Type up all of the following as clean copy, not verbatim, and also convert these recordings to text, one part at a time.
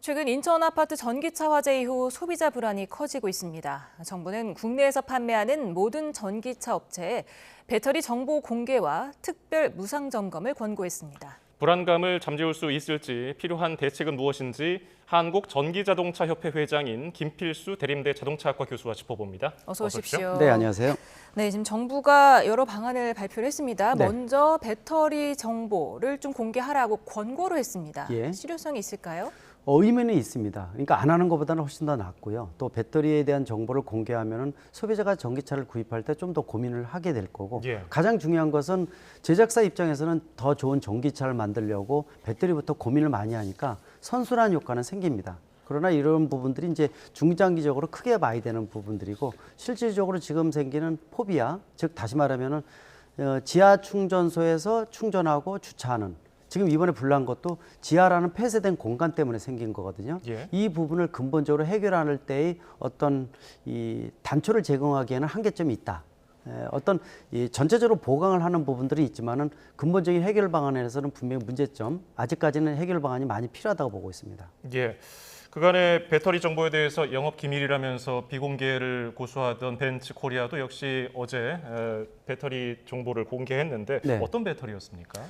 최근 인천 아파트 전기차 화재 이후 소비자 불안이 커지고 있습니다. 정부는 국내에서 판매하는 모든 전기차 업체에 배터리 정보 공개와 특별 무상 점검을 권고했습니다. 불안감을 잠재울 수 있을지 필요한 대책은 무엇인지 한국전기자동차협회 회장인 김필수 대림대 자동차학과 교수와 짚어봅니다. 어서 오십시오. 네, 안녕하세요. 네, 지금 정부가 여러 방안을 발표를 했습니다. 네. 먼저 배터리 정보를 좀 공개하라고 권고를 했습니다. 예. 실효성이 있을까요? 의미는 있습니다. 그러니까 안 하는 것보다는 훨씬 더 낫고요. 또 배터리에 대한 정보를 공개하면은 소비자가 전기차를 구입할 때 좀 더 고민을 하게 될 거고 예. 가장 중요한 것은 제작사 입장에서는 더 좋은 전기차를 만들려고 배터리부터 고민을 많이 하니까 선순환 효과는 생깁니다. 그러나 이런 부분들이 이제 중장기적으로 크게 봐야 되는 부분들이고 실질적으로 지금 생기는 포비아, 즉 다시 말하면은 지하 충전소에서 충전하고 주차하는 지금 이번에 불난 것도 지하라는 폐쇄된 공간 때문에 생긴 거거든요. 예. 이 부분을 근본적으로 해결할 때의 어떤 이 단초를 제공하기에는 한계점이 있다. 어떤 이 전체적으로 보강을 하는 부분들이 있지만은 근본적인 해결 방안에서는 분명히 문제점, 아직까지는 해결 방안이 많이 필요하다고 보고 있습니다. 예. 그간의 배터리 정보에 대해서 영업 기밀이라면서 비공개를 고수하던 벤츠 코리아도 역시 어제 배터리 정보를 공개했는데 네. 어떤 배터리였습니까?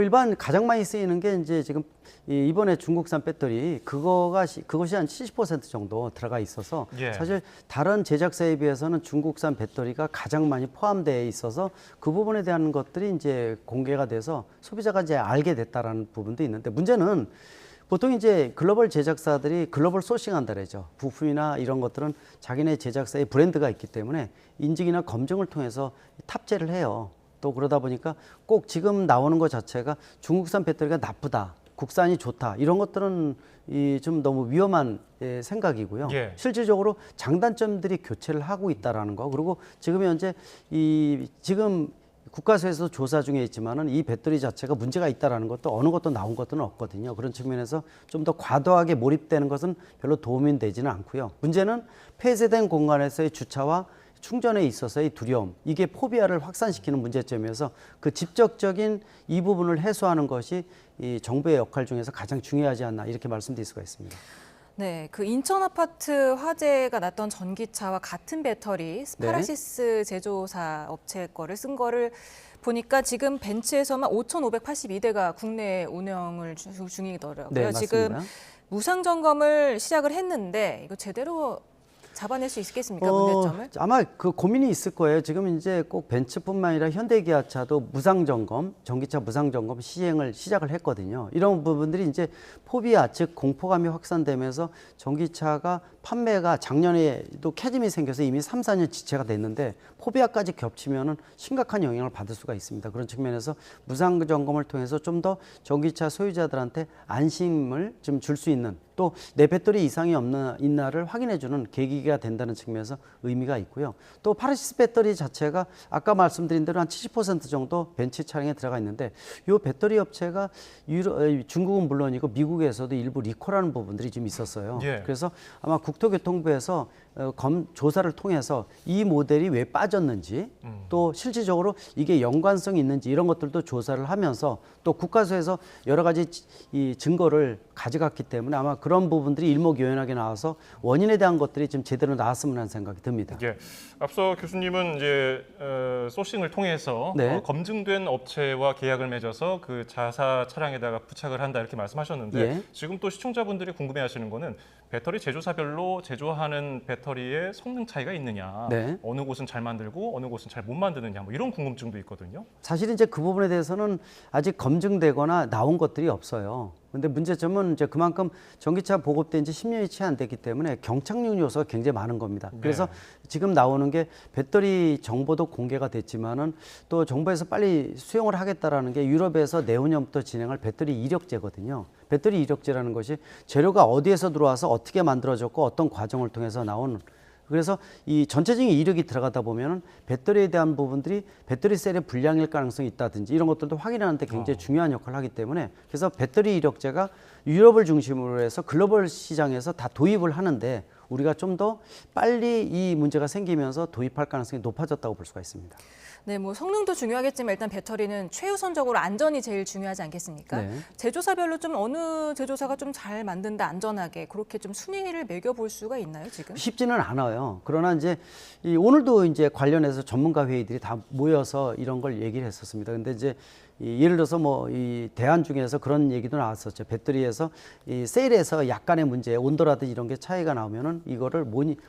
일반 가장 많이 쓰이는 게 이제 지금 이번에 중국산 배터리 그것이 한 70% 정도 들어가 있어서 예. 사실 다른 제작사에 비해서는 중국산 배터리가 가장 많이 포함되어 있어서 그 부분에 대한 것들이 이제 공개가 돼서 소비자가 이제 알게 됐다라는 부분도 있는데 문제는 보통 이제 글로벌 제작사들이 글로벌 소싱한다 그러죠. 부품이나 이런 것들은 자기네 제작사의 브랜드가 있기 때문에 인증이나 검증을 통해서 탑재를 해요. 또 그러다 보니까 꼭 지금 나오는 것 자체가 중국산 배터리가 나쁘다, 국산이 좋다 이런 것들은 좀 너무 위험한 생각이고요. 예. 실질적으로 장단점들이 교체를 하고 있다라는 거. 그리고 지금 현재 지금 국가에서 조사 중에 있지만은 이 배터리 자체가 문제가 있다라는 것도 어느 것도 나온 것들은 없거든요. 그런 측면에서 좀 더 과도하게 몰입되는 것은 별로 도움이 되지는 않고요. 문제는 폐쇄된 공간에서의 주차와 충전에 있어서의 두려움, 이게 포비아를 확산시키는 문제점이어서 그 직접적인 이 부분을 해소하는 것이 이 정부의 역할 중에서 가장 중요하지 않나 이렇게 말씀드릴 수가 있습니다. 네, 그 인천 아파트 화재가 났던 전기차와 같은 배터리 스파라시스 제조사 업체 거를 쓴 거를 보니까 지금 벤츠에서만 5,582대가 국내 운영을 중이더라고요. 네, 맞습니다. 지금 무상 점검을 시작을 했는데 이거 제대로 잡아낼 수 있겠습니까, 문제점을? 아마 그 고민이 있을 거예요. 지금 이제 꼭 벤츠뿐만 아니라 현대기아차도 무상점검, 전기차 무상점검 시작을 했거든요. 이런 부분들이 이제 포비아, 즉 공포감이 확산되면서 전기차가 판매가 작년에도 캐즘이 생겨서 이미 3, 4년 지체가 됐는데 포비아까지 겹치면은 심각한 영향을 받을 수가 있습니다. 그런 측면에서 무상점검을 통해서 좀 더 전기차 소유자들한테 안심을 좀 줄 수 있는 또 내 배터리 이상이 있나를 확인해주는 계기가 된다는 측면에서 의미가 있고요. 또 파라시스 배터리 자체가 아까 말씀드린 대로 한 70% 정도 벤츠 차량에 들어가 있는데 이 배터리 업체가 중국은 물론이고 미국에서도 일부 리콜하는 부분들이 좀 있었어요. 예. 그래서 아마 국토교통부에서 조사를 통해서 이 모델이 왜 빠졌는지 또 실질적으로 이게 연관성이 있는지 이런 것들도 조사를 하면서 또 국가수에서 여러 가지 이 증거를 가져갔기 때문에 아마 그런 부분들이 일목요연하게 나와서 원인에 대한 것들이 좀 제대로 나왔으면 하는 생각이 듭니다. 예. 앞서 교수님은 이제 소싱을 통해서 네. 검증된 업체와 계약을 맺어서 그 자사 차량에다가 부착을 한다 이렇게 말씀하셨는데 예. 지금 또 시청자분들이 궁금해하시는 거는 배터리 제조사별로 제조하는 배터리의 성능 차이가 있느냐, 네. 어느 곳은 잘 만들고 어느 곳은 잘 못 만드느냐, 뭐 이런 궁금증도 있거든요. 사실 이제 그 부분에 대해서는 아직 검증되거나 나온 것들이 없어요. 근데 문제점은 이제 그만큼 전기차 보급된 지 10년이 채 안 됐기 때문에 경착륙 요소가 굉장히 많은 겁니다. 그래서 지금 나오는 게 배터리 정보도 공개가 됐지만은 또 정부에서 빨리 수용을 하겠다라는 게 유럽에서 내후년부터 진행할 배터리 이력제거든요. 배터리 이력제라는 것이 재료가 어디에서 들어와서 어떻게 만들어졌고 어떤 과정을 통해서 나온 그래서 이 전체적인 이력이 들어가다 보면은 배터리에 대한 부분들이 배터리 셀의 불량일 가능성이 있다든지 이런 것들도 확인하는 데 굉장히 중요한 역할을 하기 때문에 그래서 배터리 이력제가 유럽을 중심으로 해서 글로벌 시장에서 다 도입을 하는데 우리가 좀 더 빨리 이 문제가 생기면서 도입할 가능성이 높아졌다고 볼 수가 있습니다. 네, 뭐 성능도 중요하겠지만 일단 배터리는 최우선적으로 안전이 제일 중요하지 않겠습니까? 네. 제조사별로 좀 어느 제조사가 좀 잘 만든다 안전하게 그렇게 좀 순위를 매겨볼 수가 있나요 지금? 쉽지는 않아요. 그러나 이제 오늘도 이제 관련해서 전문가 회의들이 다 모여서 이런 걸 얘기를 했었습니다. 근데 이제 예를 들어서 뭐 이 대안 중에서 그런 얘기도 나왔었죠. 배터리에서 이 셀에서 약간의 문제, 온도라든지 이런 게 차이가 나오면은 이거를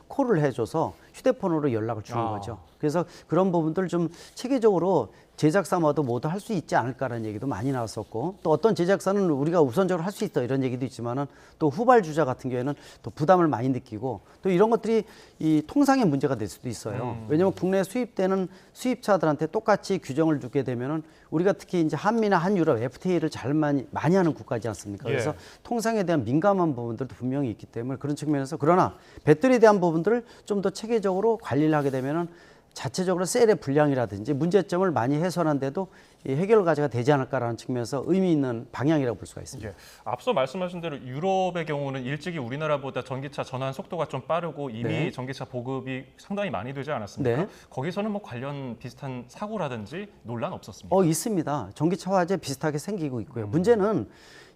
콜을 해줘서 휴대폰으로 연락을 주는 거죠. 그래서 그런 부분들 좀 체계적으로 제작사마다 모두 할 수 있지 않을까라는 얘기도 많이 나왔었고, 또 어떤 제작사는 우리가 우선적으로 할 수 있다 이런 얘기도 있지만은 또 후발주자 같은 경우에는 또 부담을 많이 느끼고, 또 이런 것들이 이 통상의 문제가 될 수도 있어요. 왜냐하면 국내에 수입되는 수입차들한테 똑같이 규정을 두게 되면은 우리가 특히 이제 한미나 한유럽 FTA를 잘 많이 하는 국가지 않습니까? 그래서 통상에 대한 민감한 부분들도 분명히 있기 때문에 그런 측면에서, 그러나 배터리에 대한 부분들을 좀 더 체계적으로 관리를 하게 되면은 자체적으로 셀의 불량이라든지 문제점을 많이 해소하는데도 이 해결 과제가 되지 않을까라는 측면에서 의미 있는 방향이라고 볼 수가 있습니다. 예. 앞서 말씀하신 대로 유럽의 경우는 일찍이 우리나라보다 전기차 전환 속도가 좀 빠르고 이미 네. 전기차 보급이 상당히 많이 되지 않았습니까? 네. 거기서는 뭐 관련 비슷한 사고라든지 논란 없었습니까? 있습니다. 전기차 화재 비슷하게 생기고 있고요. 문제는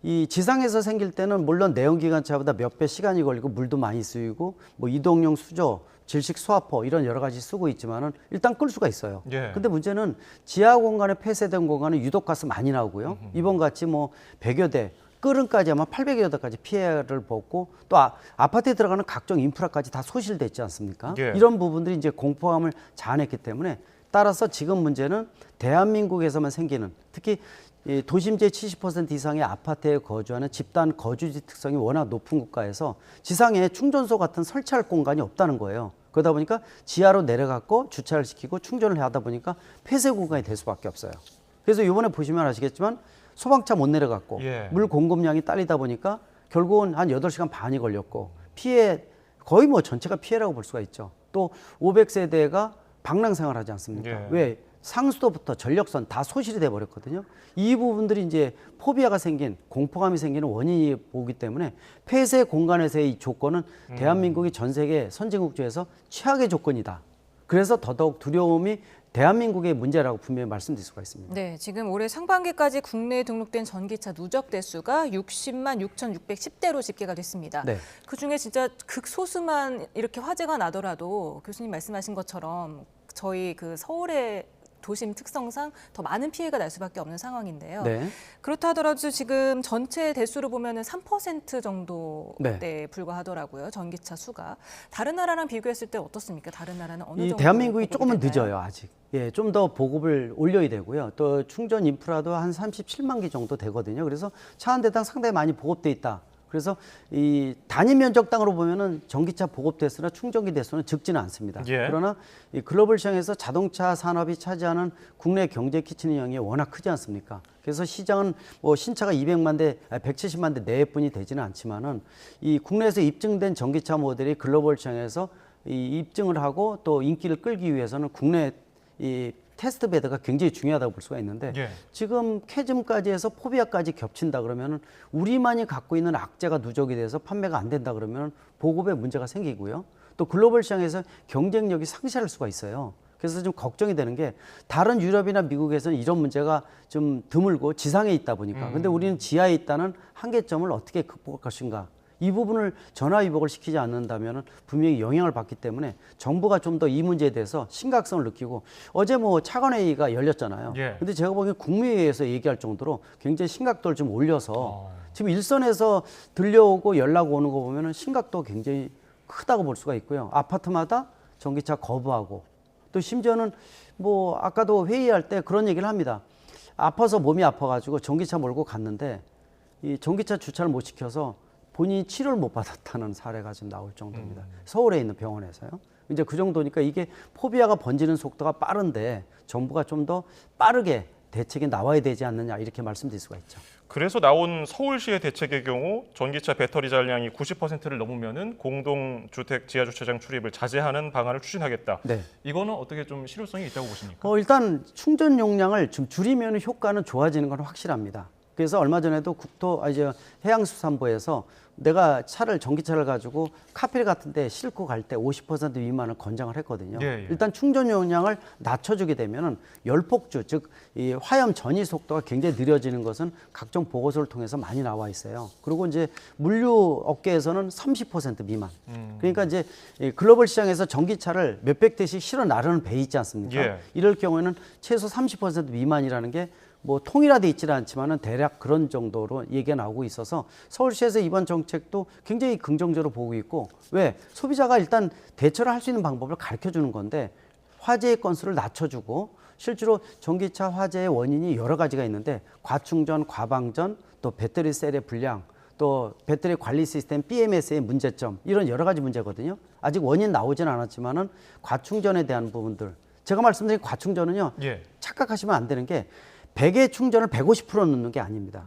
이 지상에서 생길 때는 물론 내연기관차보다 몇 배 시간이 걸리고 물도 많이 쓰이고 뭐 이동용 수조, 질식 수화포 이런 여러 가지 쓰고 있지만은 일단 끌 수가 있어요. 예. 근데 문제는 지하 공간에 폐쇄된 공간은 유독 가스 많이 나오고요. 이번 같이 뭐 100여 대 끓음까지 아마 800여 대까지 피해를 벗고, 또 아파트에 들어가는 각종 인프라까지 다 소실됐지 않습니까? 예. 이런 부분들이 이제 공포감을 자아냈기 때문에, 따라서 지금 문제는 대한민국에서만 생기는, 특히 이 도심지의 70% 이상의 아파트에 거주하는 집단 거주지 특성이 워낙 높은 국가에서 지상에 충전소 같은 설치할 공간이 없다는 거예요. 그러다 보니까 지하로 내려갔고 주차를 시키고 충전을 하다 보니까 폐쇄 공간이 될 수밖에 없어요. 그래서 이번에 보시면 아시겠지만 소방차 못 내려갔고 물 공급량이 딸리다 보니까 결국은 한 8시간 반이 걸렸고, 피해 거의 뭐 전체가 피해라고 볼 수가 있죠. 또 500세대가 방랑 생활하지 않습니까? 왜? 상수도부터 전력선 다 소실이 돼 버렸거든요. 이 부분들이 이제 포비아가 생긴, 공포감이 생기는 원인이 보기 때문에 폐쇄 공간에서의 이 조건은 대한민국이 전 세계 선진국 중에서 최악의 조건이다. 그래서 더더욱 두려움이 대한민국의 문제라고 분명히 말씀드릴 수가 있습니다. 네, 지금 올해 상반기까지 국내에 등록된 전기차 누적 대수가 60만 6,610대로 집계가 됐습니다. 네. 그중에 진짜 극소수만 이렇게 화재가 나더라도 교수님 말씀하신 것처럼 저희 그 서울의 도심 특성상 더 많은 피해가 날 수밖에 없는 상황인데요. 네. 그렇다 하더라도 지금 전체 대수로 보면은 3% 정도에 네. 불과하더라고요. 전기차 수가. 다른 나라랑 비교했을 때 어떻습니까? 다른 나라는 어느 이 정도? 대한민국이 보급이 조금은 되나요? 늦어요, 아직. 예, 좀 더 보급을 올려야 되고요. 또 충전 인프라도 한 37만 개 정도 되거든요. 그래서 차 한 대당 상당히 많이 보급돼 있다. 그래서 이 단위 면적당으로 보면은 전기차 보급 대수나 충전기 대수는 적지는 않습니다. 예. 그러나 이 글로벌 시장에서 자동차 산업이 차지하는 국내 경제 끼치는 영향이 워낙 크지 않습니까? 그래서 시장은 뭐 신차가 200만 대, 170만 대 내뿐이 되지는 않지만은 이 국내에서 입증된 전기차 모델이 글로벌 시장에서 이 입증을 하고 또 인기를 끌기 위해서는 국내 이 테스트 베드가 굉장히 중요하다고 볼 수가 있는데, 지금 캐즘까지 해서 포비아까지 겹친다 그러면은 우리만이 갖고 있는 악재가 누적이 돼서 판매가 안 된다 그러면 보급에 문제가 생기고요. 또 글로벌 시장에서 경쟁력이 상실할 수가 있어요. 그래서 좀 걱정이 되는 게, 다른 유럽이나 미국에서는 이런 문제가 좀 드물고 지상에 있다 보니까, 근데 우리는 지하에 있다는 한계점을 어떻게 극복할 것인가, 이 부분을 전화위복을 시키지 않는다면 분명히 영향을 받기 때문에 정부가 좀 더 이 문제에 대해서 심각성을 느끼고, 어제 뭐 차관회의가 열렸잖아요. 근데 제가 보기엔 국무회의에서 얘기할 정도로 굉장히 심각도를 좀 올려서 지금 일선에서 들려오고 연락 오는 거 보면은 심각도가 굉장히 크다고 볼 수가 있고요. 아파트마다 전기차 거부하고, 또 심지어는 뭐 아까도 회의할 때 그런 얘기를 합니다. 아파서 몸이 아파가지고 전기차 몰고 갔는데 이 전기차 주차를 못 시켜서 본인이 치료를 못 받았다는 사례가 지금 나올 정도입니다. 서울에 있는 병원에서요. 이제 그 정도니까 이게 포비아가 번지는 속도가 빠른데 정부가 좀 더 빠르게 대책이 나와야 되지 않느냐, 이렇게 말씀드릴 수가 있죠. 그래서 나온 서울시의 대책의 경우 전기차 배터리 잔량이 90%를 넘으면은 공동주택 지하주차장 출입을 자제하는 방안을 추진하겠다. 네. 이거는 어떻게 좀 실효성이 있다고 보십니까? 일단 충전 용량을 좀 줄이면 효과는 좋아지는 건 확실합니다. 그래서 얼마 전에도 해양수산부에서 내가 전기차를 가지고 카페 같은 데 싣고 갈 때 50% 미만을 권장을 했거든요. 예, 예. 일단 충전 용량을 낮춰주게 되면은 열폭주, 즉 이 화염 전이 속도가 굉장히 느려지는 것은 각종 보고서를 통해서 많이 나와 있어요. 그리고 이제 물류 업계에서는 30% 미만. 그러니까 이제 이 글로벌 시장에서 전기차를 몇백 대씩 실어 나르는 배 있지 않습니까? 예. 이럴 경우에는 최소 30% 미만이라는 게 뭐 통일화돼 있지는 않지만은 대략 그런 정도로 얘기가 나오고 있어서 서울시에서 이번 정책도 굉장히 긍정적으로 보고 있고, 왜 소비자가 일단 대처를 할 수 있는 방법을 가르쳐 주는 건데 화재의 건수를 낮춰주고, 실제로 전기차 화재의 원인이 여러 가지가 있는데 과충전, 과방전, 또 배터리 셀의 불량, 또 배터리 관리 시스템 BMS의 문제점, 이런 여러 가지 문제거든요. 아직 원인 나오진 않았지만은 과충전에 대한 부분들, 제가 말씀드린 과충전은요, 예. 착각하시면 안 되는 게 100의 충전을 150% 넣는 게 아닙니다.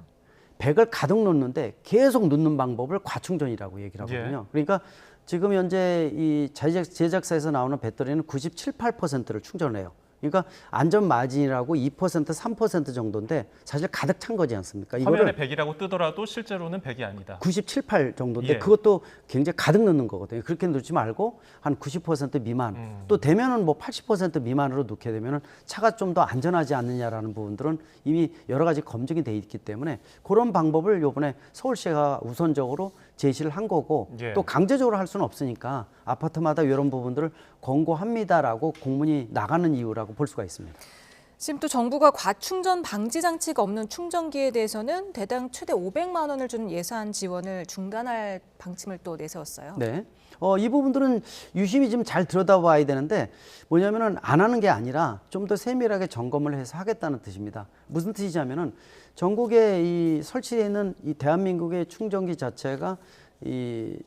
100을 가득 넣는데 계속 넣는 방법을 과충전이라고 얘기를 하거든요. 그러니까 지금 현재 이 제작사에서 나오는 배터리는 97, 8%를 충전을 해요. 그러니까 안전 마진이라고 2%, 3% 정도인데 사실 가득 찬 거지 않습니까? 화면에 100이라고 뜨더라도 실제로는 100이 아니다. 97, 8 정도인데 예. 그것도 굉장히 가득 넣는 거거든요. 그렇게 넣지 말고 한 90% 미만, 또 되면은 뭐 80% 미만으로 넣게 되면은 차가 좀 더 안전하지 않느냐라는 부분들은 이미 여러 가지 검증이 돼 있기 때문에 그런 방법을 이번에 서울시가 우선적으로 제시를 한 거고, 예. 또 강제적으로 할 수는 없으니까 아파트마다 이런 부분들을 권고합니다라고 공문이 나가는 이유라고 볼 수가 있습니다. 지금 또 정부가 과충전 방지 장치가 없는 충전기에 대해서는 대당 최대 500만 원을 주는 예산 지원을 중단할 방침을 또 내세웠어요. 네. 이 부분들은 유심히 좀 잘 들여다봐야 되는데, 뭐냐면은 안 하는 게 아니라 좀 더 세밀하게 점검을 해서 하겠다는 뜻입니다. 무슨 뜻이냐면은 전국에 이 설치되어 있는 이 대한민국의 충전기 자체가 이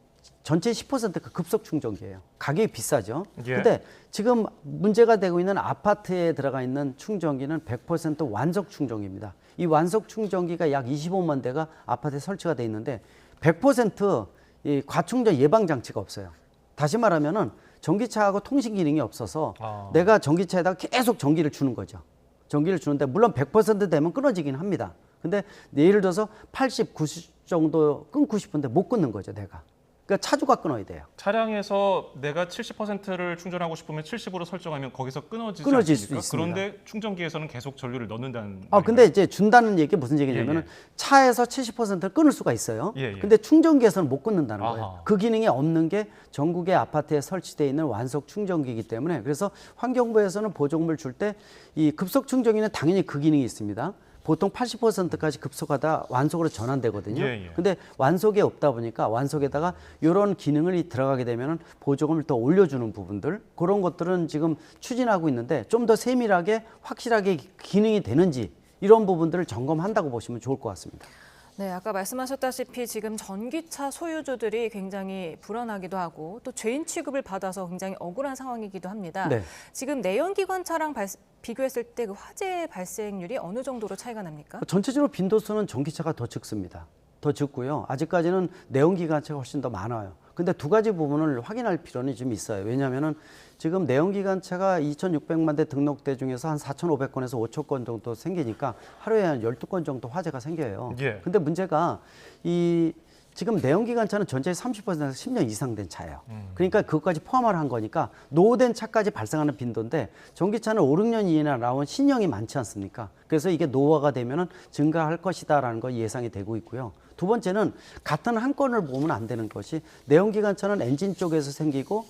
전체 10%가 급속 충전기예요. 가격이 비싸죠. 예. 근데 지금 문제가 되고 있는 아파트에 들어가 있는 충전기는 100% 완속 충전기입니다. 이 완속 충전기가 약 25만 대가 아파트에 설치가 돼 있는데 100%이 과충전 예방 장치가 없어요. 다시 말하면은 전기차하고 통신 기능이 없어서 내가 전기차에다가 계속 전기를 주는 거죠. 전기를 주는데 물론 100% 되면 끊어지긴 합니다. 근데 예를 들어서 80, 90 정도 끊고 싶은데 못 끊는 거죠, 내가. 그러니까 차주가 끊어야 돼요. 차량에서 내가 70%를 충전하고 싶으면 70으로 설정하면 거기서 끊어질 수 않습니까? 있습니다. 그런데 충전기에서는 계속 전류를 넣는다는 근데 이제 준다는 얘기 무슨 얘기냐면은 예, 예. 차에서 70%를 끊을 수가 있어요. 예, 예. 근데 충전기에서는 못 끊는다는 거예요. 아하. 그 기능이 없는 게 전국의 아파트에 설치되어 있는 완속 충전기이기 때문에, 그래서 환경부에서는 보조금을 줄 때 이 급속 충전기는 당연히 그 기능이 있습니다. 보통 80%까지 급속하다 완속으로 전환되거든요. 예, 예. 근데 완속에 없다 보니까 완속에다가 이런 기능이 들어가게 되면 보조금을 더 올려주는 부분들, 그런 것들은 지금 추진하고 있는데 좀 더 세밀하게 확실하게 기능이 되는지 이런 부분들을 점검한다고 보시면 좋을 것 같습니다. 네, 아까 말씀하셨다시피 지금 전기차 소유주들이 굉장히 불안하기도 하고 또 죄인 취급을 받아서 굉장히 억울한 상황이기도 합니다. 네. 지금 내연기관차랑 비교했을 때 그 화재 발생률이 어느 정도로 차이가 납니까? 전체적으로 빈도수는 전기차가 더 적습니다. 더 적고요. 아직까지는 내연기관차가 훨씬 더 많아요. 근데 두 가지 부분을 확인할 필요는 좀 있어요. 왜냐하면은 지금 내연기관차가 2,600만 대 등록대 중에서 한 4,500건에서 5,000건 정도 생기니까 하루에 한 12건 정도 화재가 생겨요. 예. 근데 문제가 지금 내연기관차는 전체의 30%에서 10년 이상 된 차예요. 그러니까 그것까지 포함을 한 거니까 노후된 차까지 발생하는 빈도인데, 전기차는 5, 6년 이내나 나온 신형이 많지 않습니까? 그래서 이게 노후화가 되면은 증가할 것이다라는 거 예상이 되고 있고요. 두 번째는 같은 한 건을 보면 안 되는 것이, 내연기관차는 엔진 쪽에서 생기고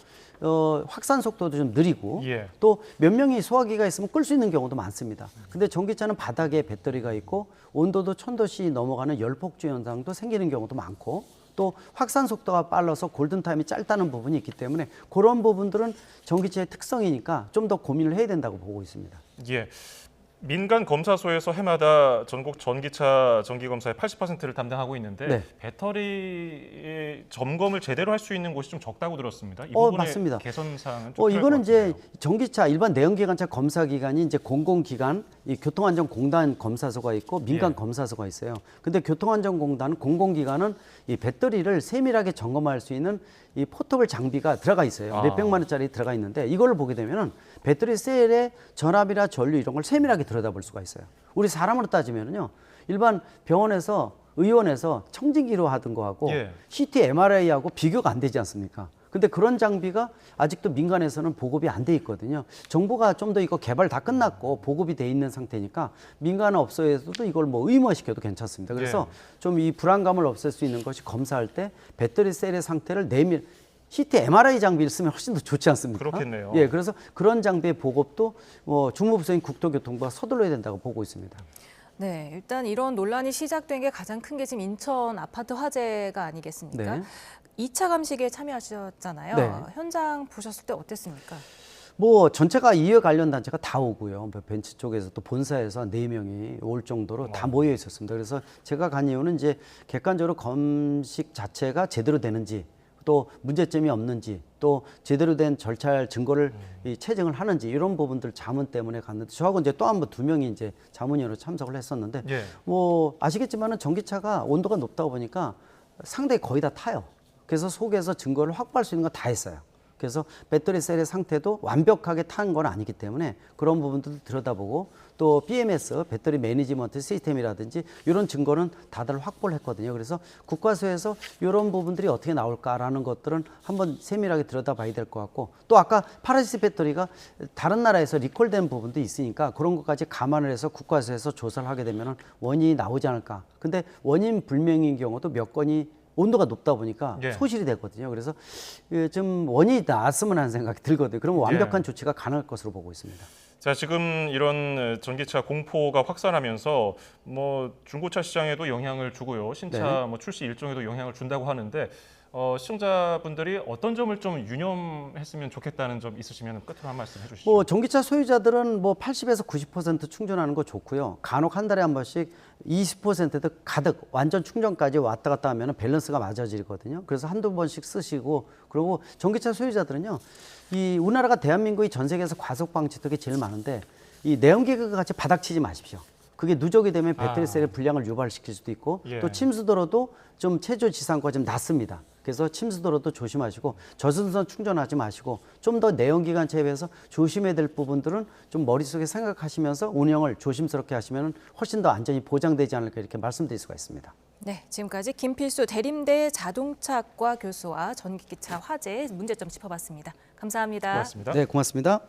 확산 속도도 좀 느리고, 예. 또 몇 명이 소화기가 있으면 끌 수 있는 경우도 많습니다. 근데 전기차는 바닥에 배터리가 있고 온도도 1000도씨 넘어가는 열폭주 현상도 생기는 경우도 많고, 또 확산 속도가 빨라서 골든타임이 짧다는 부분이 있기 때문에 그런 부분들은 전기차의 특성이니까 좀 더 고민을 해야 된다고 보고 있습니다. 예. 민간 검사소에서 해마다 전국 전기차 정기 검사의 80%를 담당하고 있는데 네. 배터리의 점검을 제대로 할 수 있는 곳이 좀 적다고 들었습니다. 이 부분의 맞습니다. 개선 사항은 좀 필요할 이거는 것 같은데요. 이제 전기차 일반 내연기관차 검사 기관이 이제 공공기관, 이 교통안전공단 검사소가 있고 민간 예. 검사소가 있어요. 근데 교통안전공단 공공기관은 이 배터리를 세밀하게 점검할 수 있는 이 포터블 장비가 들어가 있어요. 아. 몇백만 원짜리 들어가 있는데 이걸 보게 되면은 배터리 셀의 전압이나 전류 이런 걸 세밀하게 들여다볼 수가 있어요. 우리 사람으로 따지면은요, 일반 병원에서 의원에서 청진기로 하던 거하고 예. CT, MRI하고 비교가 안 되지 않습니까? 근데 그런 장비가 아직도 민간에서는 보급이 안 돼 있거든요. 정부가 좀 더 이거 개발 다 끝났고 보급이 돼 있는 상태니까 민간 업소에서도 이걸 뭐 의무화시켜도 괜찮습니다. 그래서 좀 이 불안감을 없앨 수 있는 것이 검사할 때 배터리 셀의 상태를 내밀 CT, MRI 장비를 쓰면 훨씬 더 좋지 않습니까? 그렇겠네요. 예, 그래서 그런 장비의 보급도 주무부서인 국토교통부가 서둘러야 된다고 보고 있습니다. 네, 일단 이런 논란이 시작된 게 가장 큰 게 지금 인천 아파트 화재가 아니겠습니까? 네. 2차 감식에 참여하셨잖아요. 네. 현장 보셨을 때 어땠습니까? 전체가 이해 관련 단체가 다 오고요. 벤츠 쪽에서 또 본사에서 4명이 올 정도로 다 모여 있었습니다. 그래서 제가 간 이유는 이제 객관적으로 검식 자체가 제대로 되는지, 또 문제점이 없는지, 또 제대로 된 절차 증거를 체증을 하는지 이런 부분들 자문 때문에 갔는데, 저하고 이제 또 한 번 2명이 이제 자문위원으로 참석을 했었는데, 예. 아시겠지만은 전기차가 온도가 높다 보니까 상당히 거의 다 타요. 그래서 속에서 증거를 확보할 수 있는 건 다 했어요. 그래서 배터리 셀의 상태도 완벽하게 탄 건 아니기 때문에 그런 부분들도 들여다보고, 또 BMS, 배터리 매니지먼트 시스템이라든지 이런 증거는 다들 확보를 했거든요. 그래서 국과수에서 이런 부분들이 어떻게 나올까라는 것들은 한번 세밀하게 들여다봐야 될 것 같고, 또 아까 파라시스 배터리가 다른 나라에서 리콜된 부분도 있으니까 그런 것까지 감안을 해서 국과수에서 조사를 하게 되면 원인이 나오지 않을까. 근데 원인 불명인 경우도 몇 건이 온도가 높다 보니까 예. 소실이 되거든요. 그래서 좀 원인이 나왔으면 하는 생각이 들거든요. 그러면 완벽한 조치가 가능할 것으로 보고 있습니다. 자, 지금 이런 전기차 공포가 확산하면서 뭐 중고차 시장에도 영향을 주고요. 신차 뭐 출시 일정에도 영향을 준다고 하는데, 시청자분들이 어떤 점을 좀 유념했으면 좋겠다는 점 있으시면 끝으로 한 말씀 해주시죠. 전기차 소유자들은 80에서 90% 충전하는 거 좋고요. 간혹 한 달에 한 번씩 20%도 가득 완전 충전까지 왔다 갔다 하면 밸런스가 맞아지거든요. 그래서 한두 번씩 쓰시고, 그리고 전기차 소유자들은요, 우리나라가 대한민국이 전 세계에서 과속 방지턱이 제일 많은데 이 내연기관 같이 바닥치지 마십시오. 그게 누적이 되면 배터리 셀의 불량을 유발시킬 수도 있고, 예. 또 침수도로도 좀 체조 지상과 좀 낮습니다. 그래서 침수도로도 조심하시고, 저승선 충전하지 마시고, 좀 더 내연기관차에 비해서 조심해야 될 부분들은 좀 머릿속에 생각하시면서 운영을 조심스럽게 하시면 훨씬 더 안전이 보장되지 않을까, 이렇게 말씀드릴 수가 있습니다. 네, 지금까지 김필수 대림대 자동차학과 교수와 전기차 화재 문제점 짚어봤습니다. 감사합니다. 고맙습니다. 네, 고맙습니다.